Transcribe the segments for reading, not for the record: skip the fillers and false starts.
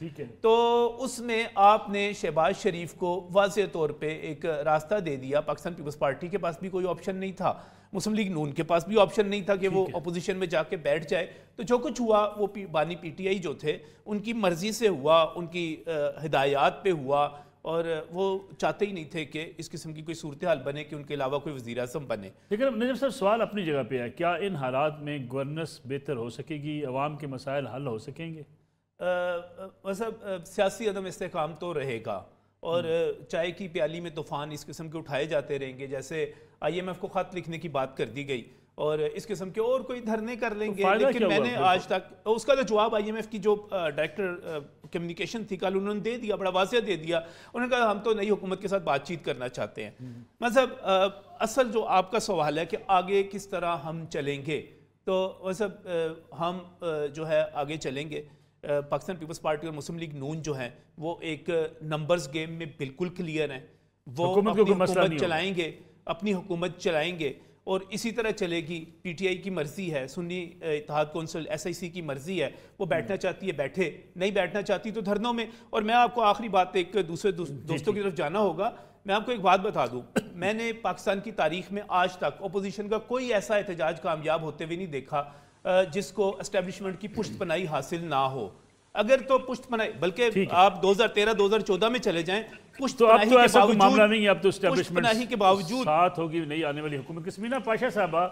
ٹھیک ہے، تو اس میں آپ نے شہباز شریف کو واضح طور پہ ایک راستہ دے دیا. پاکستان پیپلز پارٹی کے پاس بھی کوئی آپشن نہیں تھا, مسلم لیگ نون کے پاس بھی آپشن نہیں تھا کہ وہ اپوزیشن میں جا کے بیٹھ جائے. تو جو کچھ ہوا وہ بانی پی ٹی آئی جو تھے ان کی مرضی سے ہوا, ان کی ہدایات پہ ہوا, اور وہ چاہتے ہی نہیں تھے کہ اس قسم کی کوئی صورتحال بنے کہ ان کے علاوہ کوئی وزیر اعظم بنے. لیکن نجم صاحب سوال اپنی جگہ پہ ہے, کیا ان حالات میں گورننس بہتر ہو سکے گی, عوام کے مسائل حل ہو سکیں گے؟ مطلب سیاسی عدم استحکام تو رہے گا, اور چائے کی پیالی میں طوفان اس قسم کے اٹھائے جاتے رہیں گے. جیسے آئی ایم ایف کو خط لکھنے کی بات کر دی گئی, اور اس قسم کے اور کوئی دھرنے کر لیں گے, لیکن میں نے آج تک اس کا جو جواب آئی ایم ایف کی جو ڈائریکٹر کمیونیکیشن تھی کل انہوں نے دے دیا, بڑا واضح دے دیا. انہوں نے کہا ہم تو نئی حکومت کے ساتھ بات چیت کرنا چاہتے ہیں. مطلب اصل جو آپ کا سوال ہے کہ آگے کس طرح ہم چلیں گے, تو مطلب ہم جو ہے آگے چلیں گے. پاکستان پیپلز پارٹی اور مسلم لیگ نون جو ہیں وہ ایک نمبرز گیم میں بالکل کلیئر ہیں. وہ اپنی حکومت چلائیں گے, اپنی حکومت چلائیں گے, اور اسی طرح چلے گی. پی ٹی آئی کی مرضی ہے, سنی اتحاد کونسل ایس آئی سی کی مرضی ہے, وہ بیٹھنا چاہتی ہے بیٹھے, نہیں بیٹھنا چاہتی تو دھرنوں میں. اور میں آپ کو آخری بات ایک دوسرے دوستوں کی طرف جانا ہوگا, میں آپ کو ایک بات بتا دوں, میں نے پاکستان کی تاریخ میں آج تک اپوزیشن کا کوئی ایسا احتجاج کامیاب ہوتے ہوئے نہیں دیکھا جس کو اسٹیبلشمنٹ کی پشت پناہی حاصل نہ ہو. اگر تو پشت پناہی, بلکہ آپ 2013-2014 میں چلے جائیں, پشت پناہی کے باوجود معاملہ نہیں ہے, اب تو اسٹیبلشمنٹ کے باوجود ساتھ ہوگی نہیں آنے والی حکومت. سمینا پاشا صاحبہ,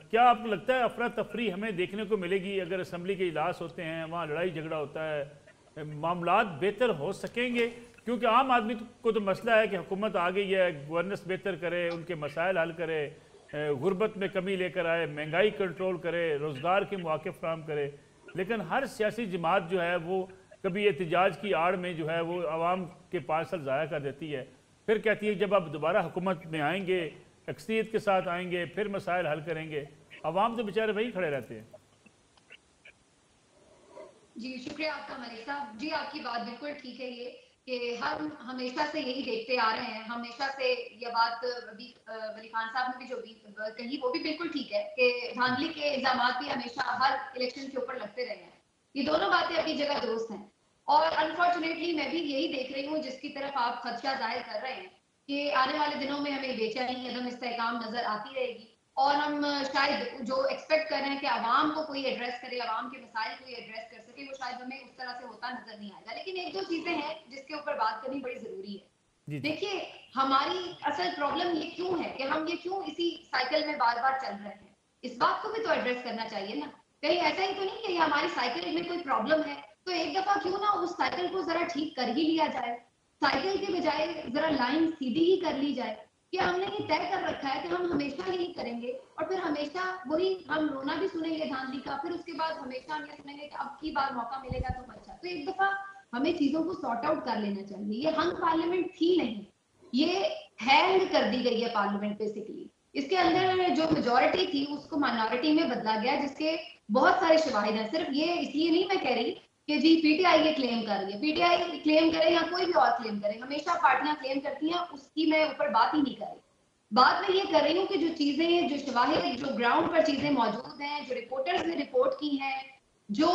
کیا آپ کو لگتا ہے افراتفری ہمیں دیکھنے کو ملے گی اگر اسمبلی کے اجلاس ہوتے ہیں, وہاں لڑائی جھگڑا ہوتا ہے, معاملات بہتر ہو سکیں گے؟ کیونکہ عام آدمی کو تو مسئلہ ہے کہ حکومت آ گئی ہے, گورننس بہتر کرے, ان کے مسائل حل کرے, غربت میں کمی لے کر آئے, مہنگائی کنٹرول کرے, روزگار کے مواقع فراہم کرے. لیکن ہر سیاسی جماعت جو ہے وہ کبھی احتجاج کی آڑ میں جو ہے وہ عوام کے پارسل ضائع کر دیتی ہے, پھر کہتی ہے جب آپ دوبارہ حکومت میں آئیں گے, اکثریت کے ساتھ آئیں گے, پھر مسائل حل کریں گے. عوام تو بیچارے وہی کھڑے رہتے ہیں. جی شکریہ آپ کا ملک صاحب. جی آپ کی بات بالکل ٹھیک ہے, یہ کہ ہم ہمیشہ سے یہی دیکھتے آ رہے ہیں, ہمیشہ سے یہ بات ابھی ولی خان صاحب نے بھی جو بھی کہی وہ بھی بالکل ٹھیک ہے کہ دھاندلی کے الزامات بھی ہمیشہ ہر الیکشن کے اوپر لگتے رہے ہیں. یہ دونوں باتیں اپنی جگہ درست ہیں, اور انفارچونیٹلی میں بھی یہی دیکھ رہی ہوں جس کی طرف آپ خدشہ ظاہر کر رہے ہیں کہ آنے والے دنوں میں ہمیں بے چینی, عدم استحکام نظر آتی رہے گی, اور ہم شاید جو ایکسپیکٹ کر رہے ہیں کہ عوام کو کوئی ایڈریس کرے, عوام کے مسائل کو ایڈریس کر سکے, وہ شاید ہمیں اس طرح سے ہوتا نظر نہیں آئے گا. لیکن ایک دو چیزیں ہیں جس کے اوپر بات کرنی بڑی ضروری ہے. دیکھیے ہماری اصل پرابلم یہ کیوں ہے کہ ہم یہ کیوں اسی سائیکل میں بار بار چل رہے ہیں, اس بات کو بھی تو ایڈریس کرنا چاہیے نا. کہیں ایسا ہی تو نہیں کہ یہ ہماری سائیکل میں کوئی پرابلم ہے تو ایک دفعہ کیوں نہ اس سائیکل کو ذرا ٹھیک کر ہی لیا جائے, سائیکل کے بجائے ذرا لائن سیدھی ہی کر لی جائے. کہ ہم نے یہ طے کر رکھا ہے کہ ہم ہمیشہ یہی کریں گے, اور پھر ہمیشہ وہی ہم رونا بھی سنیں گے دھاندلی کا, پھر اس کے بعد ہمیشہ ہم یہ سنیں گے کہ اب کی بار موقع ملے گا تو اچھا. تو ایک دفعہ ہمیں چیزوں کو سارٹ آؤٹ کر لینا چاہیے. یہ ہنگ پارلیمنٹ تھی نہیں, یہ ہینگ کر دی گئی ہے پارلیمنٹ بیسیکلی. اس کے اندر جو میجورٹی تھی اس کو مائنورٹی میں بدلا گیا, جس کے بہت سارے شواہد ہیں. صرف یہ اس لیے نہیں میں کہہ رہی کہ جی پی ٹی آئی یہ کلیم کر رہی ہے, پی ٹی آئی کلیم کرے یا کوئی بھی اور کلیم کرے, ہمیشہ پارٹیاں کلیم کرتی ہیں, اس کی میں اوپر بات ہی نہیں کر رہی. بات میں یہ کر رہی ہوں کہ جو چیزیں, جو شواہد, جو گراؤنڈ پر چیزیں موجود ہیں, جو رپورٹرز نے رپورٹ کی ہیں, جو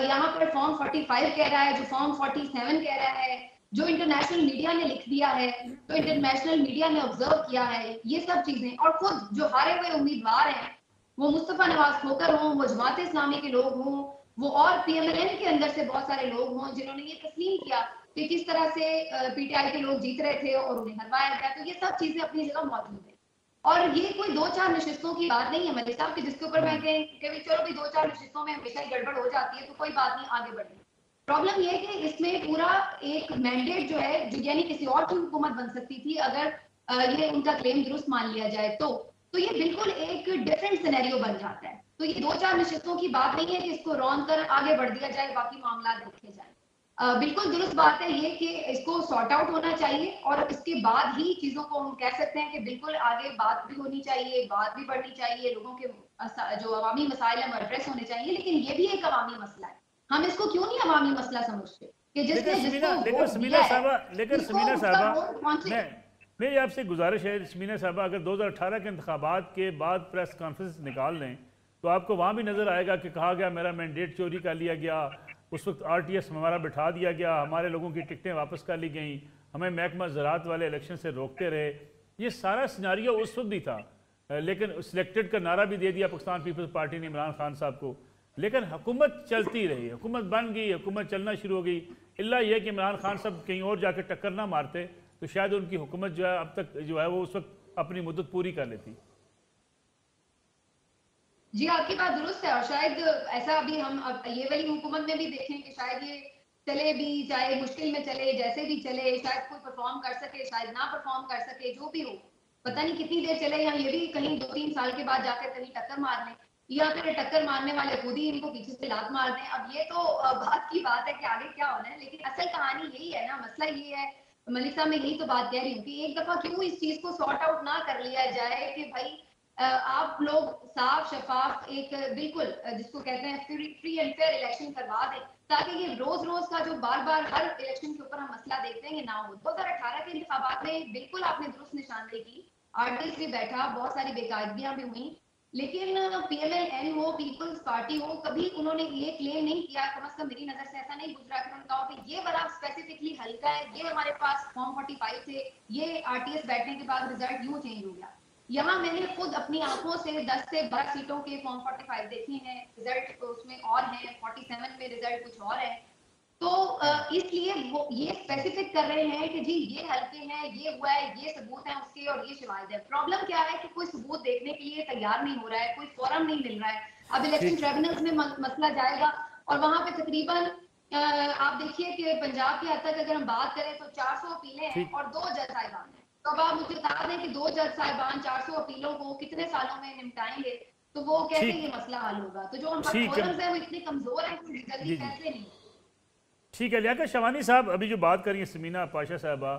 یہاں پر فارم 45 کہہ رہا ہے, جو فارم 47 کہہ رہا ہے, جو انٹرنیشنل میڈیا نے لکھ دیا ہے, جو انٹرنیشنل میڈیا نے آبزرو کیا ہے, یہ سب چیزیں, اور خود جو ہارے ہوئے امیدوار ہیں, وہ مصطفیٰ نواز کھوکر ہوں, وہ جماعت اسلامی کے لوگ ہوں, وہ اور پی ایم ایل این کے اندر سے بہت سارے لوگ ہوں جنہوں نے یہ تسلیم کیا کہ کس طرح سے پی ٹی آئی کے لوگ جیت رہے تھے اور انہیں ہروایا گیا. تو یہ سب چیزیں اپنی جگہ موجود ہیں, اور یہ کوئی 2-4 نشستوں کی بات نہیں ہے ملک صاحب کہ جس کے اوپر میں کہیں کہ چلو بھی 2-4 نشستوں میں ہمیشہ ہی گڑبڑ ہو جاتی ہے تو کوئی بات نہیں, آگے بڑھیں. پرابلم یہ ہے کہ اس میں پورا ایک مینڈیٹ جو ہے, جو یعنی کسی اور کی حکومت بن سکتی تھی اگر یہ ان کا کلیم درست مان لیا جائے تو یہ بالکل ایک ڈفرینٹ سینیریو بن جاتا ہے. تو یہ 2-4 نشستوں کی بات نہیں ہے کہ اس کو رون کر آگے بڑھ دیا جائے, باقی معاملات دیکھے جائیں. بالکل درست بات ہے یہ کہ اس کو سارٹ آؤٹ ہونا چاہیے, اور اس کے بعد ہی چیزوں کو ہم کہہ سکتے ہیں کہ بالکل آگے بات بھی ہونی چاہیے, بات بھی بڑھنی چاہیے, لوگوں کے جو عوامی مسائل ہیں وہ ایڈریس ہونے چاہیے. لیکن یہ بھی ایک عوامی مسئلہ ہے, ہم اس کو کیوں نہیں عوامی مسئلہ سمجھتے کہ جس نے جس کو ووٹ دیا ہے, لیکن سمینا صاحبہ میری آپ سے گزارش ہے, سمینا صاحبہ اگر 2018 کے انتخابات کے بعد پریس کانفرنس نکال لیں تو آپ کو وہاں بھی نظر آئے گا کہ کہا گیا میرا مینڈیٹ چوری کر لیا گیا, اس وقت RTS ہمارا بٹھا دیا گیا, ہمارے لوگوں کی ٹکٹیں واپس کر لی گئیں, ہمیں محکمہ زراعت والے الیکشن سے روکتے رہے. یہ سارا سیناریو اس وقت بھی تھا, لیکن سلیکٹڈ کا نعرہ بھی دے دیا پاکستان پیپلز پارٹی نے عمران خان صاحب کو, لیکن حکومت چلتی رہی, حکومت بن گئی, حکومت چلنا شروع ہو گئی. اللہ یہ کہ عمران خان صاحب کہیں اور جا کے ٹکر نہ مارتے تو شاید ان کی حکومت جو ہے اب تک جو ہے وہ اس وقت اپنی مدت پوری کر لیتی. جی آپ کی بات درست ہے, اور شاید ایسا ابھی ہم یہ والی حکومت میں بھی دیکھیں کہ شاید یہ چلے بھی, چاہے مشکل میں چلے, جیسے بھی چلے, شاید کوئی پرفارم کر سکے, شاید نہ پرفارم کر سکے, جو بھی ہو, پتہ نہیں کتنی دیر چلے, یا یہ بھی کہیں 2-3 سال کے بعد جا کے کہیں ٹکر مار لیں, یا پھر ٹکر مارنے والے خود ہی ان کو پیچھے سے لات مار دیں. اب یہ تو بات کی بات ہے کہ آگے کیا ہونا ہے, لیکن اصل کہانی یہی ہے نا, مسئلہ یہ ہے ملک صاحب, میں یہی تو بات کہہ رہی ہوں کہ ایک دفعہ کیوں اس چیز کو سارٹ آؤٹ نہ کر لیا جائے کہ بھائی آپ لوگ صاف شفاف ایک بالکل جس کو کہتے ہیں فری اینڈ فیئر الیکشن کروا دیں, تاکہ یہ روز روز کا جو بار بار ہر الیکشن کے اوپر ہم مسئلہ دیکھتے ہیں یہ نہ ہو. 2018 کے انتخابات میں بالکل آپ نے درست نشاندہی کی, RTS بھی بیٹھا, بہت ساری بے قاعدگیاں بھی ہوئیں, لیکن PMLN ہو, پیپلز پارٹی ہو, کبھی انہوں نے یہ کلیم نہیں کیا, کم از کم میری نظر سے ایسا نہیں گزرا کہ انہوں نے کہا کہ یہ بڑا اسپیسیفکلی حلقہ ہے, یہ ہمارے پاس فارم 45 تھے, یہ RTS بیٹھنے کے بعد رزلٹ یوں چینج ہو گیا. یہاں میں نے خود اپنی آنکھوں سے 10 سے 12 سیٹوں کے فارم 45 دیکھے ہیں, رزلٹ اس میں اور ہیں, 47 میں رزلٹ کچھ اور ہے. تو اس لیے وہ یہ اسپیسیفک کر رہے ہیں کہ جی یہ حلقے ہیں, یہ ہوا ہے, یہ ثبوت ہیں اس کے, اور یہ شواہد ہے. پرابلم کیا ہے کہ کوئی ثبوت دیکھنے کے لیے تیار نہیں ہو رہا ہے, کوئی فورم نہیں مل رہا ہے. اب الیکشن ٹریبونلز میں مسئلہ جائے گا, اور وہاں پہ تقریباً آپ دیکھیے کہ پنجاب کے حد تک اگر ہم بات کریں تو 400 اپیلیں ہیں اور 2 جج صاحبان ہیں. تو اب آپ مجھے بتا دیں کہ 2 جج صاحبان 400 اپیلوں کو کتنے سالوں میں نمٹائیں گے, تو وہ کیسے یہ مسئلہ حل ہوگا. تو جو ہمارے فورمز ہیں وہ اتنے کمزور ہیں کہ جلدی فیصلے نہیں. ٹھیک ہے. لیاقت شوانی صاحب ابھی جو بات کر رہی ہیں سمینہ پاشا صاحبہ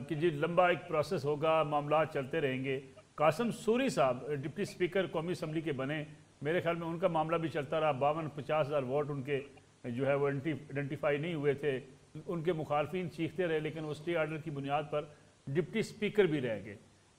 کہ جی لمبا ایک پروسیس ہوگا, معاملات چلتے رہیں گے. قاسم سوری صاحب ڈپٹی اسپیکر قومی اسمبلی کے بنے, میرے خیال میں ان کا معاملہ بھی چلتا رہا, 52-50 ہزار ووٹ ان کے جو ہے وہ آئیڈینٹیفائی نہیں ہوئے تھے, ان کے مخالفین چیختے رہے, لیکن وہ اسٹے آرڈر کی بنیاد پر ڈپٹی اسپیکر بھی رہ گئے.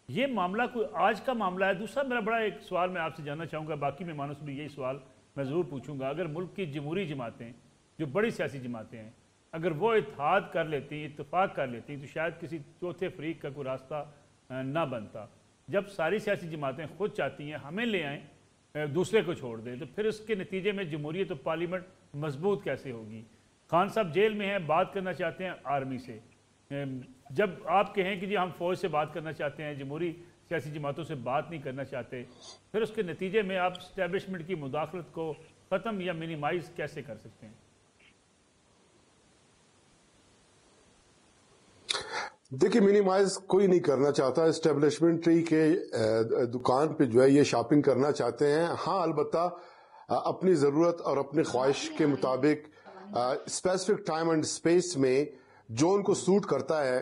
یہ معاملہ کوئی آج کا معاملہ ہے. دوسرا میرا بڑا ایک سوال میں آپ سے جاننا چاہوں گا, باقی مہمانوں سے بھی یہی سوال میں ضرور پوچھوں گا, اگر ملک کی جمہوری جماعتیں جو بڑی سیاسی جماعتیں ہیں اگر وہ اتحاد کر لیتی, اتفاق کر لیتی, تو شاید کسی چوتھے فریق کا کوئی راستہ نہ بنتا. جب ساری سیاسی جماعتیں خود چاہتی ہیں ہمیں لے آئیں, دوسرے کو چھوڑ دیں, تو پھر اس کے نتیجے میں جمہوریت و پارلیمنٹ مضبوط کیسے ہوگی. خان صاحب جیل میں ہیں, بات کرنا چاہتے ہیں آرمی سے, جب آپ کہیں کہ جی ہم فوج سے بات کرنا چاہتے ہیں, جمہوری سیاسی جماعتوں سے بات نہیں کرنا چاہتے, پھر اس کے نتیجے میں آپ اسٹیبلشمنٹ کی مداخلت کو ختم یا منیمائز کیسے کر سکتے ہیں؟ دیکھیں منیمائز کوئی نہیں کرنا چاہتا, اسٹیبلشمنٹ کے دکان پہ جو ہے یہ شاپنگ کرنا چاہتے ہیں. ہاں البتہ اپنی ضرورت اور اپنی خواہش کے مطابق اسپیسیفک ٹائم اینڈ اسپیس میں جو ان کو سوٹ کرتا ہے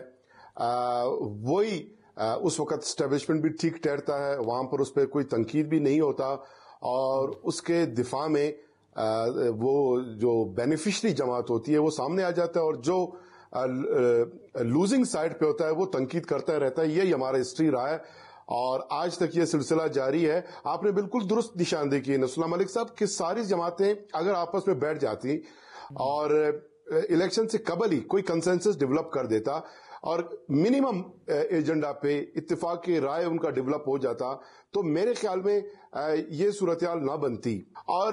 وہی اس وقت اسٹیبلشمنٹ بھی ٹھیک ٹھہرتا ہے, وہاں پر اس پہ کوئی تنقید بھی نہیں ہوتا, اور اس کے دفاع میں وہ جو بینیفیشری جماعت ہوتی ہے وہ سامنے آ جاتا ہے, اور جو لوزنگ سائڈ پہ ہوتا ہے وہ تنقید کرتا رہتا ہے. یہی ہمارا ہسٹری رہا ہے اور آج تک یہ سلسلہ جاری ہے. آپ نے بالکل درست نشاندہی کی نصر اللہ ملک صاحب کہ ساری جماعتیں اگر آپس میں بیٹھ جاتی اور الیکشن سے قبل ہی کوئی کنسنسس ڈیولپ کر دیتا اور منیمم ایجنڈا پہ اتفاق کی رائے ان کا ڈیولپ ہو جاتا, تو میرے خیال میں یہ صورتحال نہ بنتی. اور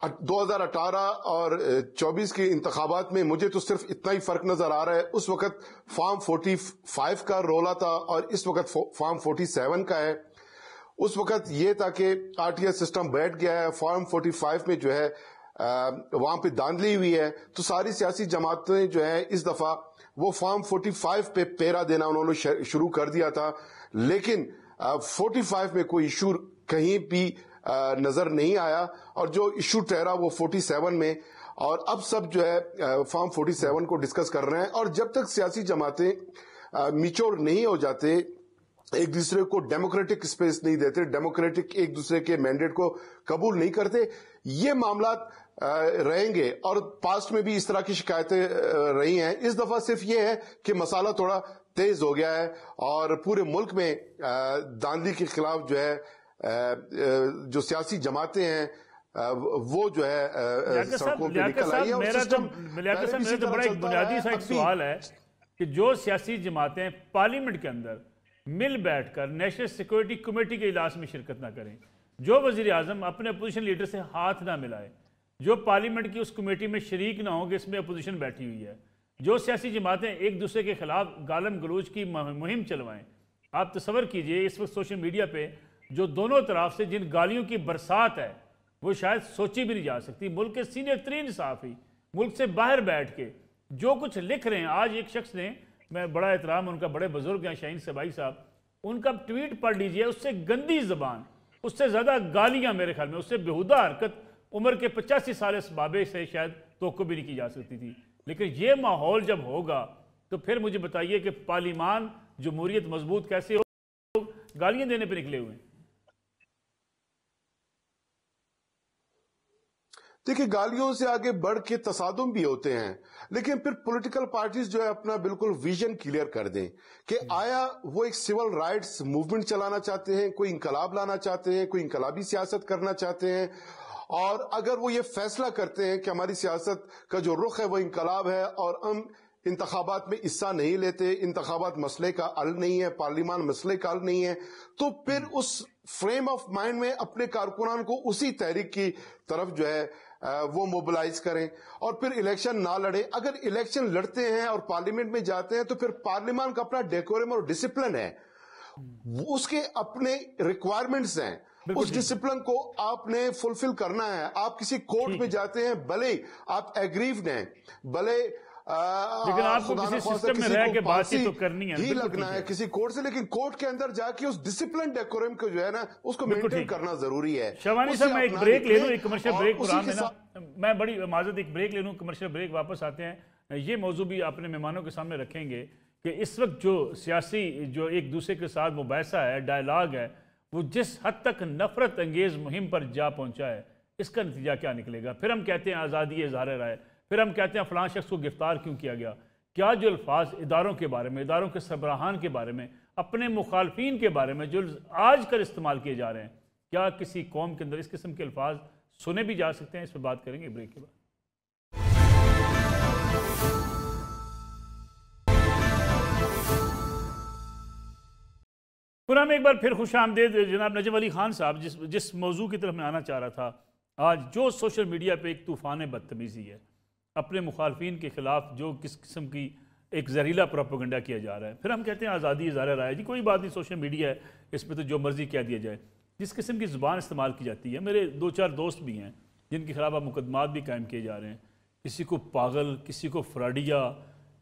2018 اور 24 کے انتخابات میں مجھے تو صرف اتنا ہی فرق نظر آ رہا ہے, اس وقت فارم 45 کا رولا تھا اور اس وقت فارم 47 کا ہے. اس وقت یہ تھا کہ RTS سسٹم بیٹھ گیا ہے, فارم 45 میں جو ہے وہاں پہ دھاندلی ہوئی ہے, تو ساری سیاسی جماعتیں جو ہیں اس دفعہ وہ فارم 45 پہ پیرا دینا انہوں نے شروع کر دیا تھا, لیکن 45 میں کوئی ایشو کہیں بھی نظر نہیں آیا, اور جو ایشو ٹھہرا وہ 47 میں, اور اب سب جو ہے فارم 47 کو ڈسکس کر رہے ہیں. اور جب تک سیاسی جماعتیں میچور نہیں ہو جاتے, ایک دوسرے کو ڈیموکریٹک اسپیس نہیں دیتے, ڈیموکریٹک ایک دوسرے کے مینڈیٹ کو قبول نہیں کرتے, یہ معاملات رہیں گے. اور پاسٹ میں بھی اس طرح کی شکایتیں رہی ہیں. اس دفعہ صرف یہ ہے کہ مسئلہ تھوڑا تیز ہو گیا ہے, اور پورے ملک میں دھاندلی کے خلاف جو ہے جو سیاسی جماعتیں ہیں وہ جو ہے سڑکوں پہ نکل آئی ہے. اور سسٹم میرا تو بڑا ایک بنیادی سا ایک سوال ہے کہ جو سیاسی جماعتیں پارلیمنٹ کے اندر مل بیٹھ کر نیشنل سیکورٹی کمیٹی کے اجلاس میں شرکت نہ کریں، جو وزیر اعظم اپنے اپوزیشن لیڈر سے ہاتھ نہ ملائے، جو پارلیمنٹ کی اس کمیٹی میں شریک نہ ہوں کہ اس میں اپوزیشن بیٹھی ہوئی ہے، جو سیاسی جماعتیں ایک دوسرے کے خلاف گالم گلوچ کی مہم چلوائیں. آپ تصور کیجئے اس وقت سوشل میڈیا پہ جو دونوں طرف سے جن گالیوں کی برسات ہے وہ شاید سوچی بھی نہیں جا سکتی. ملک کے سینئر ترین صحافی ملک سے باہر بیٹھ کے جو کچھ لکھ رہے ہیں. آج ایک شخص نے، میں بڑا احترام ان کا، بڑے بزرگ ہیں شاہین سبائی صاحب، ان کا ٹویٹ پڑھ لیجئے، اس سے گندی زبان، اس سے زیادہ گالیاں میرے خیال میں، اس سے بےہودہ حرکت عمر کے 85 سال اس بابے سے شاید توقع بھی نہیں کی جا سکتی تھی. لیکن یہ ماحول جب ہوگا تو پھر مجھے بتائیے کہ پارلیمان جمہوریت مضبوط کیسے ہو؟ گالیاں دینے پہ نکلے ہوئے ہیں. دیکھیں گالیوں سے آگے بڑھ کے تصادم بھی ہوتے ہیں، لیکن پھر پولیٹیکل پارٹیز جو ہے اپنا بالکل ویژن کلیئر کر دیں کہ آیا وہ ایک سول رائٹس موومنٹ چلانا چاہتے ہیں، کوئی انقلاب لانا چاہتے ہیں، کوئی انقلابی سیاست کرنا چاہتے ہیں. اور اگر وہ یہ فیصلہ کرتے ہیں کہ ہماری سیاست کا جو رخ ہے وہ انقلاب ہے اور ہم انتخابات میں حصہ نہیں لیتے، انتخابات مسئلے کا حل نہیں ہے، پارلیمان مسئلے کا حل نہیں ہے، تو پھر اس فریم آف مائنڈ میں اپنے کارکنان کو اسی تحریک کی طرف جو ہے وہ موبلائز کریں اور پھر الیکشن نہ لڑیں. اگر الیکشن لڑتے ہیں اور پارلیمنٹ میں جاتے ہیں تو پھر پارلیمان کا اپنا ڈیکورم اور ڈسپلن ہے، اس کے اپنے ریکوائرمنٹس ہیں، اس ڈسپلن کو آپ نے فلفل کرنا ہے. آپ کسی کورٹ میں جاتے ہیں، بھلے آپ ایگریوڈ ہیں، بھلے لیکن آپ کو کسی سسٹم میں رہ کے بات ہی تو کرنی ہے، ہی لگنا ہے کسی کورٹ سے، لیکن کورٹ کے اندر جا کے اس ڈسپلن ڈیکورم کو جو ہے نا اس کو مینٹین کرنا ضروری ہے. شہوانی صاحب میں ایک بریک لے لوں، ایک کمرشل بریک پروگرام ہے نا، میں بڑی معذرت ایک بریک لے لوں، کمرشل بریک واپس آتے ہیں. یہ موضوع بھی اپنے مہمانوں کے سامنے رکھیں گے کہ اس وقت جو سیاسی جو ایک دوسرے کے ساتھ مباحثہ ہے، ڈائلاگ ہے، وہ جس حد تک نفرت انگیز مہم پر جا پہنچا ہے، اس کا نتیجہ کیا نکلے گا؟ پھر ہم کہتے ہیں آزادی اظہار رائے، پھر ہم کہتے ہیں فلاں شخص کو گرفتار کیوں کیا گیا. کیا جو الفاظ اداروں کے بارے میں، اداروں کے سربراہان کے بارے میں، اپنے مخالفین کے بارے میں جو آج کل استعمال کیے جا رہے ہیں، کیا کسی قوم کے اندر اس قسم کے الفاظ سنے بھی جا سکتے ہیں؟ اس پہ بات کریں گے بریک کے بعد. پورا میں ایک بار پھر خوش آمدید جناب نجم علی خان صاحب. جس موضوع کی طرف میں آنا چاہ رہا تھا، آج جو سوشل میڈیا پہ ایک طوفان بدتمیزی ہے، اپنے مخالفین کے خلاف جو کس قسم کی ایک زہریلا پروپیگنڈا کیا جا رہا ہے، پھر ہم کہتے ہیں آزادی اظہار رائے. جی کوئی بات نہیں، سوشل میڈیا ہے، اس پہ تو جو مرضی کہہ دیا جائے. جس قسم کی زبان استعمال کی جاتی ہے، میرے 2-4 دوست بھی ہیں جن کے خلاف اب مقدمات بھی قائم کیے جا رہے ہیں. کسی کو پاگل، کسی کو فراڈیا،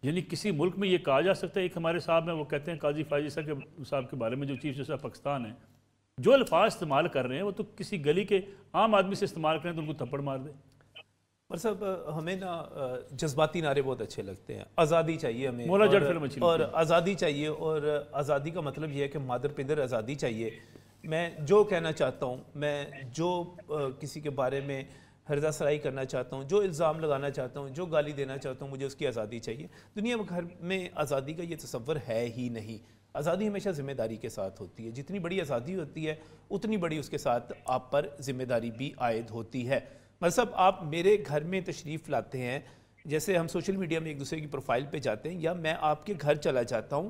یعنی کسی ملک میں یہ کہا جا سکتا ہے. ایک ہمارے صاحب ہیں، وہ کہتے ہیں قاضی فائزی صاحب کے بارے میں، جو چیف جسٹس پاکستان ہیں، جو الفاظ استعمال کر رہے ہیں وہ تو کسی گلی کے عام آدمی سے استعمال کریں تو ان کو تھپڑ مار دیں. اور صاحب ہمیں نا جذباتی نعرے بہت اچھے لگتے ہیں. آزادی چاہیے ہمیں، اور آزادی چاہیے، اور آزادی کا مطلب یہ ہے کہ مادر پدر آزادی چاہیے. میں جو کہنا چاہتا ہوں، میں جو کسی کے بارے میں ہرزہ سرائی کرنا چاہتا ہوں، جو الزام لگانا چاہتا ہوں، جو گالی دینا چاہتا ہوں، مجھے اس کی آزادی چاہیے. دنیا بھر میں آزادی کا یہ تصور ہے ہی نہیں. آزادی ہمیشہ ذمہ داری کے ساتھ ہوتی ہے. جتنی بڑی آزادی ہوتی ہے اتنی بڑی اس کے ساتھ آپ پر ذمہ داری بھی عائد ہوتی ہے. مطلب آپ میرے گھر میں تشریف لاتے ہیں، جیسے ہم سوشل میڈیا میں ایک دوسرے کی پروفائل پہ جاتے ہیں، یا میں آپ کے گھر چلا جاتا ہوں،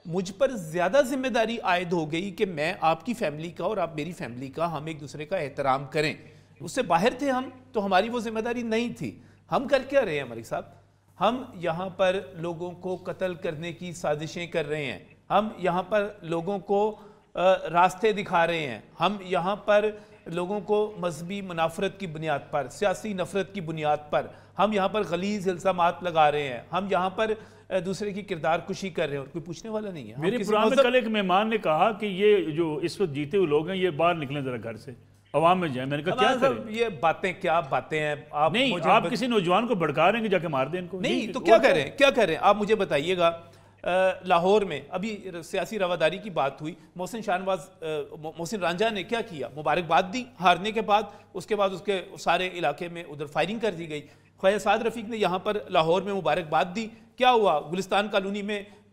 مجھ پر زیادہ ذمہ داری عائد ہو گئی کہ میں آپ کی فیملی کا اور آپ میری فیملی کا، ہم ایک دوسرے کا احترام کریں. اس سے باہر تھے ہم تو ہماری وہ ذمہ داری نہیں تھی. ہم کر کیا رہے ہیں ملک صاحب؟ ہم یہاں پر لوگوں کو قتل کرنے کی سازشیں کر رہے ہیں. ہم یہاں پر لوگوں کو راستے دکھا رہے ہیں. ہم یہاں پر لوگوں کو مذہبی منافرت کی بنیاد پر، سیاسی نفرت کی بنیاد پر ہم یہاں پر غلیظ الزامات لگا رہے ہیں. ہم یہاں پر دوسرے کی کردار کشی کر رہے ہیں اور کوئی پوچھنے والا نہیں ہے. میرے پروگرام میں کل ایک مہمان نے کہا کہ یہ جو اس وقت جیتے ہوئے لوگ ہیں، یہ باہر نکلیں ذرا گھر سے، عوام میں جائیں. میں نے کہا کیا کریں؟ یہ باتیں کیا باتیں ہیں؟ آپ کسی نوجوان کو بھڑکا رہے ہیں کہ جا کے مار دیں ان کو. نہیں تو کیا کریں؟ آپ مجھے بتائیے گا. لاہور میں ابھی سیاسی رواداری کی بات ہوئی، محسن رانجھا نے کیا کیا؟ مبارکباد دی ہارنے کے بعد. اس کے بعد اس کے سارے علاقے میں ادھر فائرنگ کر دی گئی. خواجہ سعد رفیق نے یہاں پر لاہور میں مبارکباد دی. کیا ہوا؟ گلستان کالونی میں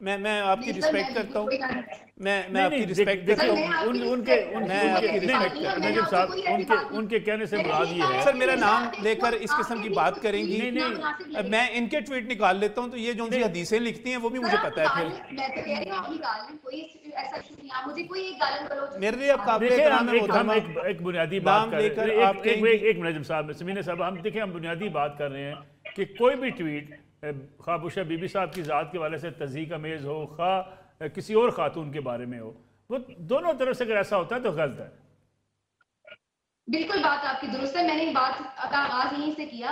میں آپ کی رسپیکٹ کرتا ہوں، میں آپ کی رسپیکٹ کرتا ہوں، نجم صاحب ان کے کہنے سے مراد یہ ہے سر میرا نام لے کر اس قسم کی بات کریں گی، میں ان کے ٹویٹ نکال لیتا ہوں تو یہ جو ان کی حدیثیں لکھتی ہیں وہ بھی مجھے پتا ہے پھر میرے لیے اب قابل احترام ہے محترمہ ایک بنیادی بات کر رہے ہیں، ایک نجم صاحب سمینہ صاحب ہم دیکھیں ہم بنیادی بات کر رہے ہیں کہ کوئی بھی ٹویٹ خواہ بشرا بی بی صاحب کی ذات کے والے سے تضحیک امیز ہو، خواہ کسی اور خاتون کے بارے میں ہو، وہ دونوں طرف سے اگر ایسا ہوتا ہے تو غلط ہے۔ بالکل بات آپ کی درست ہے، میں نے بات کا آغاز یہیں سے کیا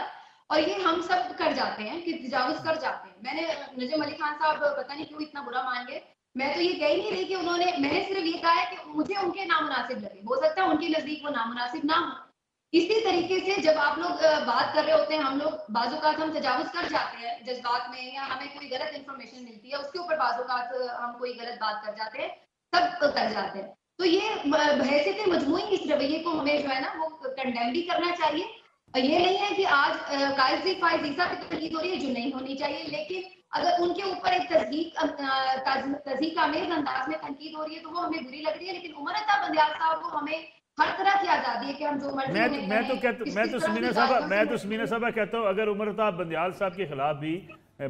اور یہ ہم سب کر جاتے ہیں کہ تجاوز کر جاتے ہیں۔ میں نے نجم علی خان صاحب پتہ نہیں کیوں اتنا برا مان گئے، میں تو یہ کہہ نہیں رہی کہ انہوں نے، میں نے صرف یہ کہا ہے کہ مجھے ان کے نامناسب لگے، ہو سکتا ہے ان کے نزدیک وہ نامناسب نہ ہو۔ اسی طریقے سے جب آپ لوگ بات کر رہے ہوتے ہیں، ہم لوگ بعض اوقات ہم تجاوز کر جاتے ہیں جذبات میں، یا ہمیں کوئی غلط انفارمیشن ملتی ہے اس کے اوپر بعض اوقات ہم کوئی غلط بات کر جاتے ہیں، سب کر جاتے ہیں۔ تو یہ بحیثیت مجموعی اس رویے کو ہمیں جو ہے نا وہ کنڈیم بھی کرنا چاہیے۔ یہ نہیں ہے کہ آج قائد فائز عیسیٰ پہ تنقید ہو رہی ہے جو نہیں ہونی چاہیے، لیکن اگر ان کے اوپر ایک تضحیک آمیز انداز میں تنقید ہو رہی ہے تو وہ ہمیں بری لگ رہی ہے، لیکن عمر عطا بندیال صاحد کو ہمیں ہر طرح کی آزادی ہے کہ ہم جو مرضی میں تو سمینہ صاحبہ کہتا ہوں اگر عمر عطا بندیال صاحب کے خلاف بھی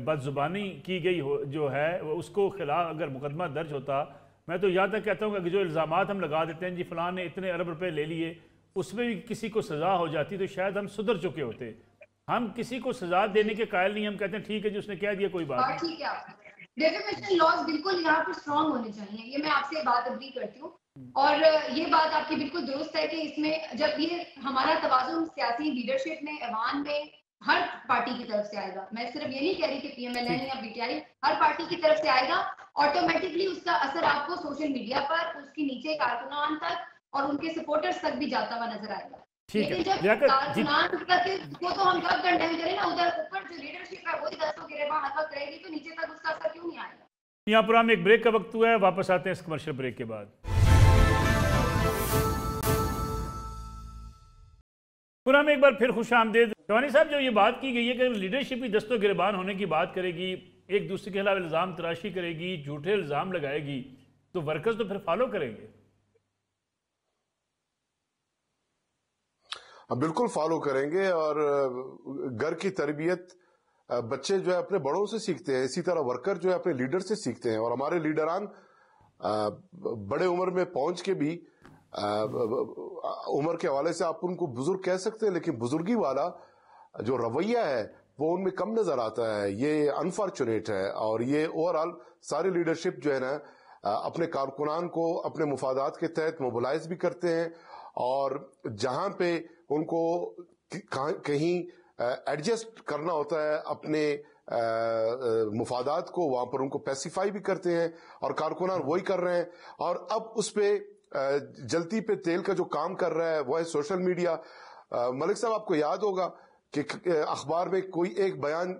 بد زبانی کی گئی جو ہے اس کو خلاف اگر مقدمہ درج ہوتا، میں تو یہاں تک کہتا ہوں کہ جو الزامات ہم لگا دیتے ہیں جی فلاں نے اتنے ارب روپے لے لیے، اس میں بھی کسی کو سزا ہو جاتی تو شاید ہم سدھر چکے ہوتے۔ ہم کسی کو سزا دینے کے قائل نہیں، ہم کہتے ہیں ٹھیک ہے جی اس نے کہہ دیا کوئی بات نہیں۔ ٹھیک ہے، ڈیفیمیشن لاز بالکل یہاں پر اسٹرانگ ہونے چاہیے، یہ میں آپ سے بات اگری کرتی ہوں، اور یہ بات آپ کی بالکل درست ہے کہ اس میں جب یہ ہمارا توازن سیاسی لیڈرشپ میں، ایوان میں ہر پارٹی کی طرف سے آئے گا، میں صرف یہ نہیں کہہ رہی کہ پی ایم ایل این یا P T I, Hare party کی طرف سے آئے گا، آٹومیٹکلی اس کا اثر آپ کو سوشل میڈیا پر، اس کی نیچے کارکنان تک اور ان کے سپورٹرز تک بھی جاتا ہوا نظر آئے گا۔ لیکن جب کارکنان تک کو تو ہم کب کنڈیم کریں نا، ادھر اوپر جو لیڈرشپ ہے وہ دستوں کے ریباں ہر وقت رہے گی تو نیچے تک اس کا اثر کیوں نہیں آئے گا۔ یہاں پر ہم ایک بریک کا وقت ہوا ہے، واپس آتے ہیں اس کمرشل بریک کے بعد۔ پورا ایک بار پھر خوش آمدید۔ شوانی صاحب جو یہ بات کی گئی ہے کہ لیڈرشپ کی دست و گریبان ہونے کی بات کرے گی، ایک دوسرے کے خلاف الزام تراشی کرے گی، جھوٹے الزام لگائے گی، تو ورکرز تو پھر فالو کریں گے۔ بالکل فالو کریں گے، اور گھر کی تربیت بچے جو ہے اپنے بڑوں سے سیکھتے ہیں، اسی طرح ورکر جو ہے اپنے لیڈر سے سیکھتے ہیں، اور ہمارے لیڈران بڑے عمر میں پہنچ کے بھی عمر کے حوالے سے آپ ان کو بزرگ کہہ سکتے ہیں، لیکن بزرگی والا جو رویہ ہے وہ ان میں کم نظر آتا ہے، یہ انفارچونیٹ ہے۔ اور یہ اوورآل ساری لیڈرشپ جو ہے نا اپنے کارکنان کو اپنے مفادات کے تحت موبلائز بھی کرتے ہیں، اور جہاں پہ ان کو کہیں ایڈجسٹ کرنا ہوتا ہے اپنے مفادات کو، وہاں پر ان کو پیسیفائی بھی کرتے ہیں، اور کارکنان وہی کر رہے ہیں۔ اور اب اس پہ جلتی پہ تیل کا جو کام کر رہا ہے وہ ہے سوشل میڈیا۔ ملک صاحب آپ کو یاد ہوگا کہ اخبار میں کوئی ایک بیان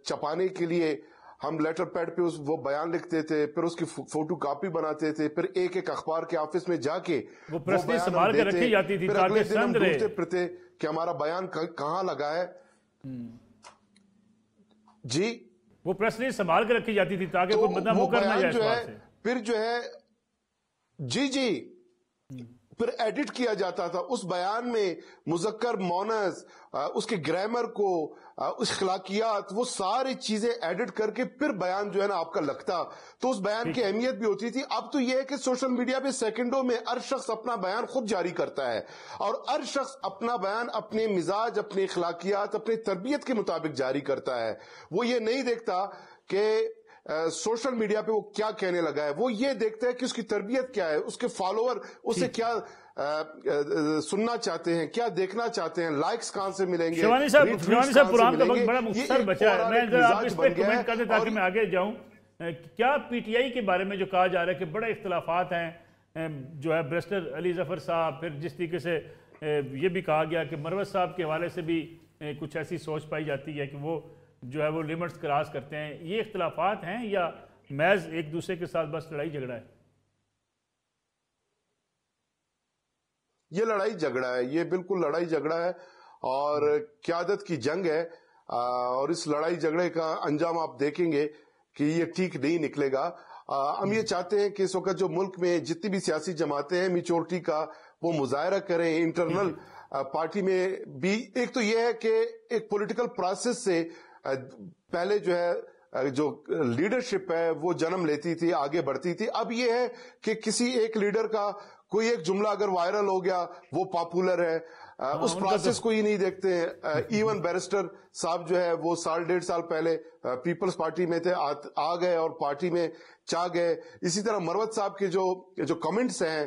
چھپانے کے لیے ہم لیٹر پیڈ پہ وہ بیان لکھتے تھے، پھر اس کی فوٹو کاپی بناتے تھے، پھر ایک ایک اخبار کے آفس میں جا کے وہ پریس سنبھال کے رکھی جاتی تھی، پھر اگلے دن ہم ڈھونڈتے پھرتے کہ ہمارا بیان کہاں لگا ہے۔ جی وہ پریس سنبھال کے رکھی جاتی تھی تاکہ کوئی بندہ مکر نہ جائے اس بات سے۔ پھر جو ہے جی پھر ایڈٹ کیا جاتا تھا اس بیان میں، مذکر مونس، اس کے گرامر کو، اس اخلاقیات، وہ ساری چیزیں ایڈٹ کر کے پھر بیان جو ہے نا آپ کا لگتا، تو اس بیان کی اہمیت بھی ہوتی تھی۔ اب تو یہ ہے کہ سوشل میڈیا پہ سیکنڈوں میں ہر شخص اپنا بیان خود جاری کرتا ہے، اور ہر شخص اپنا بیان اپنے مزاج، اپنے اخلاقیات، اپنے تربیت کے مطابق جاری کرتا ہے۔ وہ یہ نہیں دیکھتا کہ سوشل میڈیا پہ وہ کیا کہنے لگا ہے، وہ یہ دیکھتا ہے کہ اس کی تربیت کیا ہے، اس کے فالوور اسے کیا سننا چاہتے ہیں، کیا دیکھنا چاہتے ہیں، لائکس کہاں سے ملیں گے۔ شوانی صاحب پروگرام کا وقت بڑا مختصر بچا ہے، میں آپ اس پہ کمنٹ کر دیں تاکہ میں آگے جاؤں۔ کیا پی ٹی آئی کے بارے میں جو کہا جا رہا ہے کہ بڑے اختلافات ہیں، جو ہے بیرسٹر علی ظفر صاحب، پھر جس طریقے سے یہ بھی کہا گیا کہ مروت صاحب کے حوالے سے بھی کچھ ایسی سوچ پائی جاتی ہے کہ وہ جو ہے وہ لیمٹس کراس کرتے ہیں، یہ اختلافات ہیں یا محض ایک دوسرے کے ساتھ بس لڑائی جھگڑا ہے؟ یہ لڑائی جھگڑا ہے، یہ بالکل لڑائی جھگڑا ہے، اور قیادت کی جنگ ہے، اور اس لڑائی جھگڑے کا انجام آپ دیکھیں گے کہ یہ ٹھیک نہیں نکلے گا. ہم یہ چاہتے ہیں کہ اس وقت جو ملک میں جتنی بھی سیاسی جماعتیں ہیں میچورٹی کا وہ مظاہرہ کریں انٹرنل پارٹی میں بھی. ایک تو یہ ہے کہ ایک پولیٹیکل پروسیس سے پہلے جو ہے جو لیڈرشپ ہے وہ جنم لیتی تھی, آگے بڑھتی تھی. اب یہ ہے کہ کسی ایک لیڈر کا کوئی ایک جملہ اگر وائرل ہو گیا وہ پاپولر ہے, اس پروسیس کو ہی نہیں دیکھتے ہیں. ایون بیرسٹر صاحب جو ہے وہ 1.5 سال پہلے پیپلز پارٹی میں تھے, آ گئے اور پارٹی میں چاہ گئے. اسی طرح مروت صاحب کے جو کمنٹس ہیں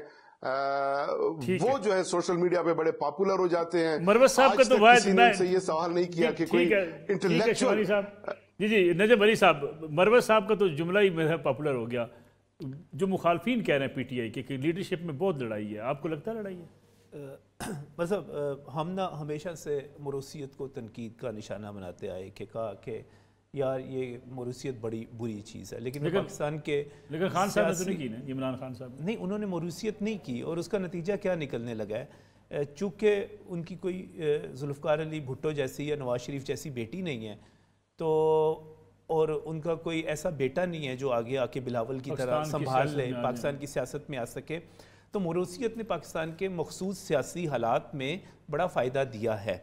وہ جو ہے سوشل میڈیا پہ بڑے پاپولر ہو جاتے ہیں. مروت صاحب کا تو کسی نے سے یہ سوال نہیں کیا کہ کوئی انٹلیکچوئل. جی نجم علی صاحب, مروت صاحب کا تو جملہ ہی میرا پاپولر ہو گیا. جو مخالفین کہہ رہے ہیں پی ٹی آئی کے کہ لیڈرشپ میں بہت لڑائی ہے, آپ کو لگتا ہے لڑائی ہے؟ مطلب ہم نہ ہمیشہ سے موروثیت کو تنقید کا نشانہ بناتے آئے کہ کہا کہ یار یہ موروثیت بڑی بری چیز ہے, لیکن پاکستان کے خان صاحب نے تو نہیں کی نا, عمران خان صاحب نہیں, انہوں نے موروثیت نہیں کی. اور اس کا نتیجہ کیا نکلنے لگا ہے, چونکہ ان کی کوئی ذوالفقار علی بھٹو جیسی یا نواز شریف جیسی بیٹی نہیں ہے تو, اور ان کا کوئی ایسا بیٹا نہیں ہے جو آگے آ کے بلاول کی طرح سنبھال لے, پاکستان کی سیاست میں آ سکے, تو موروثیت نے پاکستان کے مخصوص سیاسی حالات میں بڑا فائدہ دیا ہے.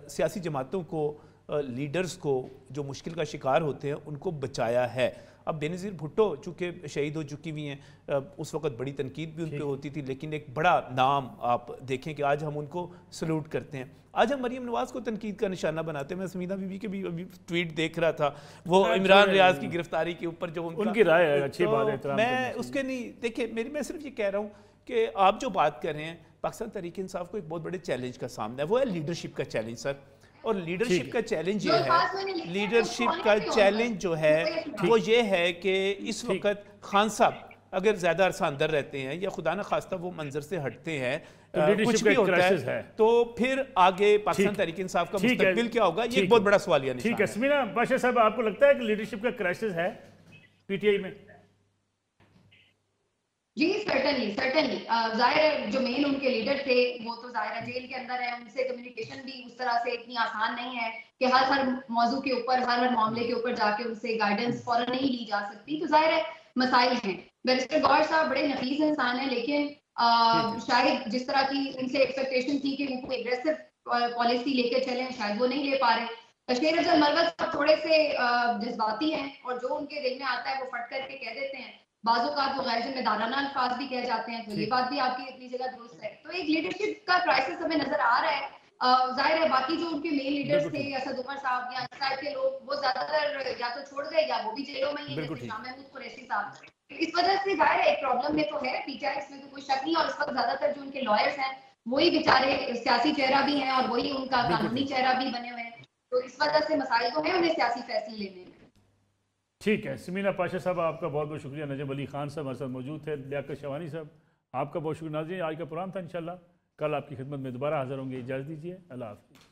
سیاسی جماعتوں کو, لیڈرز کو جو مشکل کا شکار ہوتے ہیں ان کو بچایا ہے. اب بینظیر بھٹو چونکہ شہید ہو چکی ہوئی ہیں, اس وقت بڑی تنقید بھی ان پہ ہوتی تھی, لیکن ایک بڑا نام آپ دیکھیں کہ آج ہم ان کو سلوٹ کرتے ہیں. آج ہم مریم نواز کو تنقید کا نشانہ بناتے ہیں. میں سمیدہ بی بی کے بھی ابھی ٹویٹ دیکھ رہا تھا, وہ عمران ریاض کی گرفتاری کے اوپر جو ان کی رائے ہے, اچھی بات ہے, میں اس کے نہیں دیکھیں, میں صرف یہ کہہ رہا ہوں کہ آپ جو بات کر رہے ہیں, پاکستان تحریک انصاف کو ایک بہت بڑے چیلنج کا سامنا ہے, وہ ہے لیڈرشپ کا چیلنج سر. اور لیڈرشپ کا چیلنج یہ ہے, لیڈرشپ کا چیلنج جو ہے وہ یہ ہے کہ اس وقت خان صاحب اگر زیادہ عرصہ اندر رہتے ہیں یا خدا نہ خواستہ وہ منظر سے ہٹتے ہیں, کچھ بھی ہوتا ہے, تو پھر آگے پاکستان تحریک انصاف کا مستقبل کیا ہوگا, یہ ایک بہت بڑا سوالیہ نشان ہے. ٹھیک ہے سمینا پاشا صاحب, آپ کو لگتا ہے کہ لیڈرشپ کا کرائسس ہے پی ٹی آئی میں؟ جی سرٹنلی ظاہر ہے جو مین ان کے لیڈر تھے وہ تو ظاہر ہے جیل کے اندر ہے, ان سے کمیونیکیشن بھی اس طرح سے اتنی آسان نہیں ہے کہ ہر موضوع کے اوپر, ہر معاملے کے اوپر جا کے ان سے گائیڈنس فوراً نہیں لی جا سکتی. تو ظاہر ہے مسائل ہیں. بیرسٹر گور صاحب بڑے نفیس انسان ہیں, لیکن شاید جس طرح کی ان سے ایکسپیکٹیشن تھی کہ وہ ایگریسو پالیسی لے کے چلیں, شاید وہ نہیں لے پا رہے. بشیر افضل مروت صاحب تھوڑے سے جذباتی ہیں اور جو ان کے دل میں آتا ہے وہ فٹ کر کے کہہ دیتے ہیں. بعض اوقات وہ غیر ذمہ دارانہ الفاظ بھی کہہ جاتے ہیں, تو یہ بات بھی آپ کی اتنی جگہ درست ہے. تو ایک لیڈرشپ کا کرائسس ہمیں نظر آ رہا ہے. ظاہر ہے باقی جو ان کے مین لیڈرز تھے, اسد عمر صاحب یا ٹائپ کے لوگ, وہ زیادہ تر یا تو چھوڑ گئے یا وہ بھی جیلوں میں ہی ہیں, جیسے شاہ محمود قریشی صاحب. اس وجہ سے ظاہر ہے ایک پرابلم میں تو ہے پی ٹی آئی, اس میں تو کوئی شک نہیں. اور اس وقت زیادہ تر جو ان کے لائرز ہیں وہی بیچارے سیاسی چہرہ بھی ہیں اور وہی ان کا قانونی چہرہ بھی بنے ہوئے ہیں, تو اس وجہ سے مسائل تو ہیں انہیں سیاسی فیصلے لینے میں. ٹھیک ہے سمینا پاشا صاحب, آپ کا بہت بہت شکریہ. نجم علی خان صاحب ہمارے ساتھ موجود تھے. لیاقت شوانی صاحب آپ کا بہت شکریہ. ناظرین آج کا پروگرام تھا, انشاءاللہ کل آپ کی خدمت میں دوبارہ حاضر ہوں گے. اجازت دیجیے, اللہ حافظ.